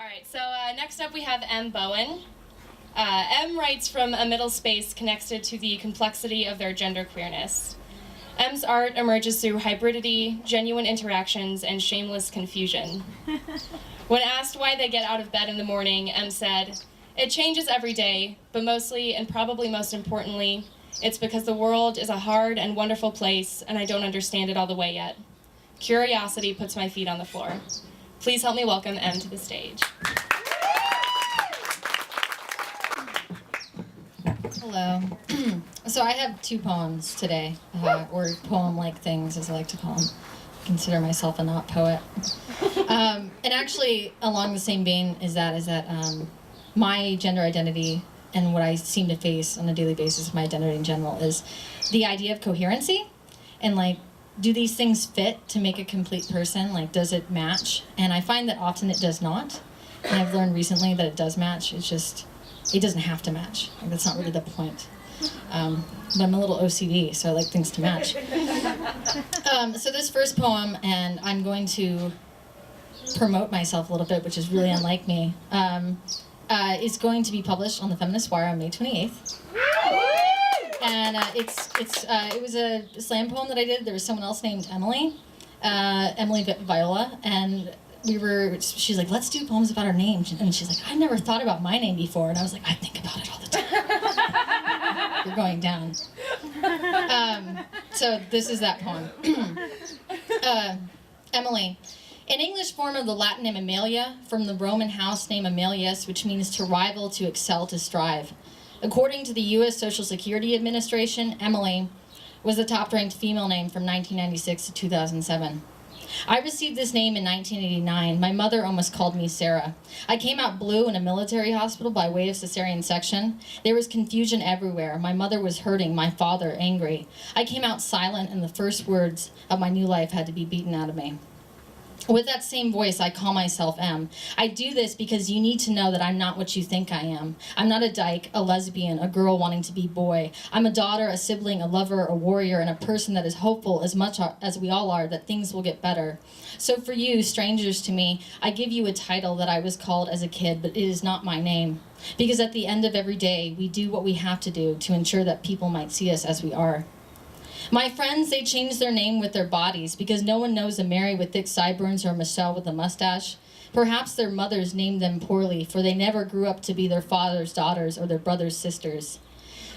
All right, so next up we have M. Bowen. M writes from a middle space connected to the complexity of their gender queerness. M's art emerges through hybridity, genuine interactions, and shameless confusion. When asked why they get out of bed in the morning, M said, "It changes every day, but mostly, and probably most importantly, it's because the world is a hard and wonderful place, and I don't understand it all the way yet. Curiosity puts my feet on the floor." Please help me welcome M to the stage. Hello. So I have two poems today, or poem-like things, as I like to call them. I consider myself a not poet. And actually, along the same vein is that my gender identity and what I seem to face on a daily basis, my identity in general, is the idea of coherency. And like, do these things fit to make a complete person? Like, does it match? And I find that often it does not. And I've learned recently that it does match. It's just, it doesn't have to match. Like, that's not really the point. But I'm a little OCD, so I like things to match. So this first poem, and I'm going to promote myself a little bit, which is really unlike me, is going to be published on the Feminist Wire on May 28th. And it was a slam poem that I did. There was someone else named Emily Viola, and she's like, let's do poems about our name. And she's like, I never thought about my name before. And I was like, I think about it all the time. You're going down. So this is that poem. Emily. An English form of the Latin name Amelia, from the Roman house name Amelius, which means to rival, to excel, to strive. According to the U.S. Social Security Administration, Emily was the top-ranked female name from 1996 to 2007. I received this name in 1989. My mother almost called me Sarah. I came out blue in a military hospital by way of cesarean section. There was confusion everywhere. My mother was hurting, my father angry. I came out silent, and the first words of my new life had to be beaten out of me. With that same voice, I call myself M. I do this because you need to know that I'm not what you think I am. I'm not a dyke, a lesbian, a girl wanting to be boy. I'm a daughter, a sibling, a lover, a warrior, and a person that is hopeful as much as we all are that things will get better. So for you, strangers to me, I give you a title that I was called as a kid, but it is not my name. Because at the end of every day, we do what we have to do to ensure that people might see us as we are. My friends, they change their name with their bodies because no one knows a Mary with thick sideburns or a Michelle with a mustache. Perhaps their mothers named them poorly, for they never grew up to be their father's daughters or their brother's sisters.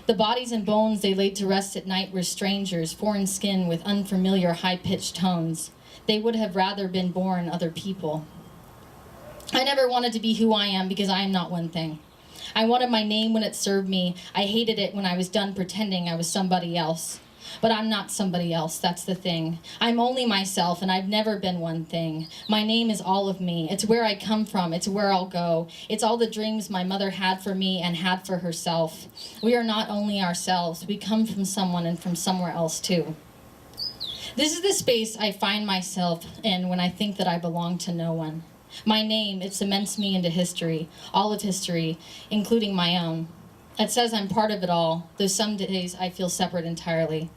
The bodies and bones they laid to rest at night were strangers, foreign skin with unfamiliar high-pitched tones. They would have rather been born other people. I never wanted to be who I am because I am not one thing. I wanted my name when it served me. I hated it when I was done pretending I was somebody else. But I'm not somebody else, that's the thing. I'm only myself, and I've never been one thing. My name is all of me. It's where I come from. It's where I'll go. It's all the dreams my mother had for me and had for herself. We are not only ourselves. We come from someone and from somewhere else, too. This is the space I find myself in when I think that I belong to no one. My name, it cements me into history, all of history, including my own. It says I'm part of it all, though some days I feel separate entirely.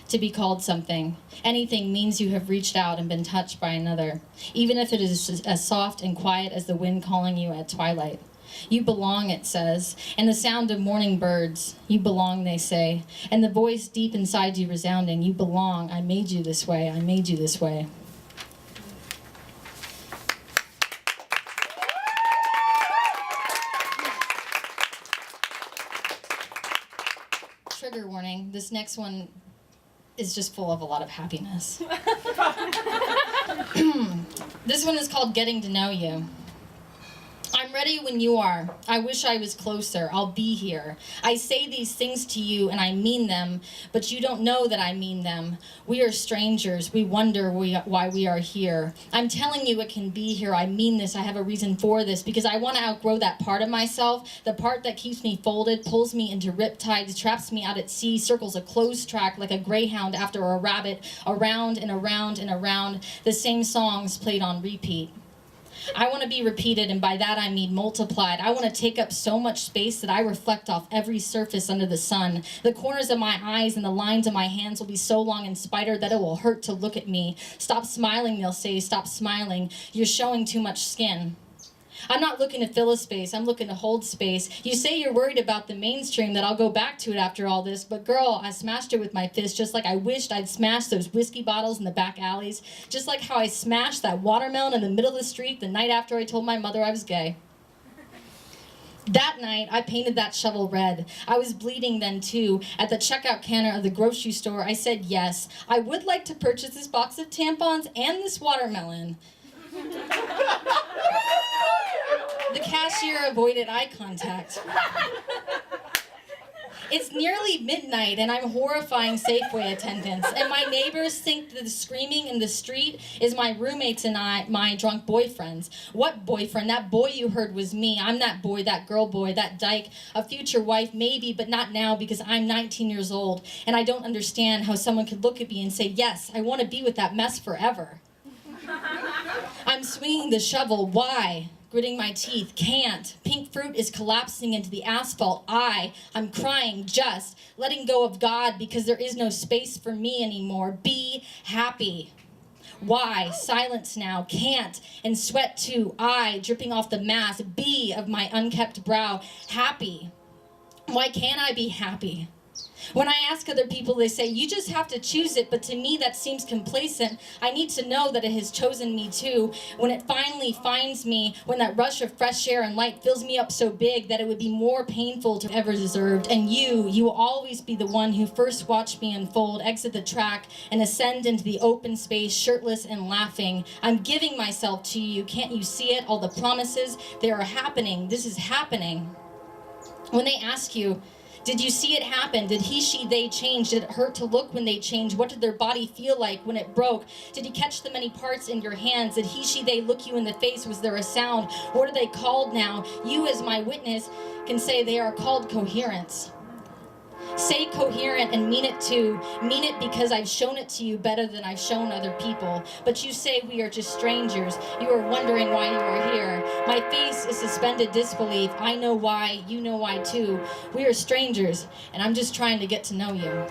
To be called something, anything, means you have reached out and been touched by another, even if it is as soft and quiet as the wind calling you at twilight. You belong, it says, and the sound of morning birds. You belong, they say, and the voice deep inside you resounding. You belong, I made you this way, I made you this way. Trigger warning, this next one is just full of a lot of happiness. This one is called Getting to Know You. I'm ready when you are. I wish I was closer. I'll be here. I say these things to you and I mean them, but you don't know that I mean them. We are strangers. We wonder why we are here. I'm telling you it can be here. I mean this. I have a reason for this because I want to outgrow that part of myself, the part that keeps me folded, pulls me into riptides, traps me out at sea, circles a closed track like a greyhound after a rabbit, around and around and around, the same songs played on repeat. I want to be repeated, and by that I mean multiplied. I want to take up so much space that I reflect off every surface under the sun. The corners of my eyes and the lines of my hands will be so long and spider that it will hurt to look at me. Stop smiling, they'll say. Stop smiling. You're showing too much skin. I'm not looking to fill a space, I'm looking to hold space. You say you're worried about the mainstream, that I'll go back to it after all this, but girl, I smashed it with my fist just like I wished I'd smashed those whiskey bottles in the back alleys, just like how I smashed that watermelon in the middle of the street the night after I told my mother I was gay. That night, I painted that shovel red. I was bleeding then, too. At the checkout counter of the grocery store, I said yes. I would like to purchase this box of tampons and this watermelon. The cashier avoided eye contact. It's nearly midnight, and I'm horrifying Safeway attendants, and my neighbors think that the screaming in the street is my roommates and my drunk boyfriends. What boyfriend? That boy you heard was me. I'm that boy, that girl boy, that dyke, a future wife maybe, but not now because I'm 19 years old, and I don't understand how someone could look at me and say, yes, I want to be with that mess forever. I'm swinging the shovel. Why? Gritting my teeth. Can't. Pink fruit is collapsing into the asphalt. I'm crying, just letting go of God because there is no space for me anymore. Be happy. Why? Silence now. Can't. And sweat too. Dripping off the mask. B of my unkept brow. Happy. Why can't I be happy? When I ask other people, they say, you just have to choose it, but to me that seems complacent. I need to know that it has chosen me too. When it finally finds me, when that rush of fresh air and light fills me up so big that it would be more painful to ever deserved. And you will always be the one who first watched me unfold, exit the track, and ascend into the open space, shirtless and laughing. I'm giving myself to you. Can't you see it? All the promises, they are happening. This is happening. When they ask you, did you see it happen? Did he, she, they change? Did it hurt to look when they changed? What did their body feel like when it broke? Did you catch the many parts in your hands? Did he, she, they look you in the face? Was there a sound? What are they called now? You as my witness can say they are called coherence. Say coherent and mean it too. Mean it because I've shown it to you better than I've shown other people. But you say we are just strangers. You are wondering why you are here. My face is suspended disbelief. I know why. You know why too. We are strangers, and I'm just trying to get to know you.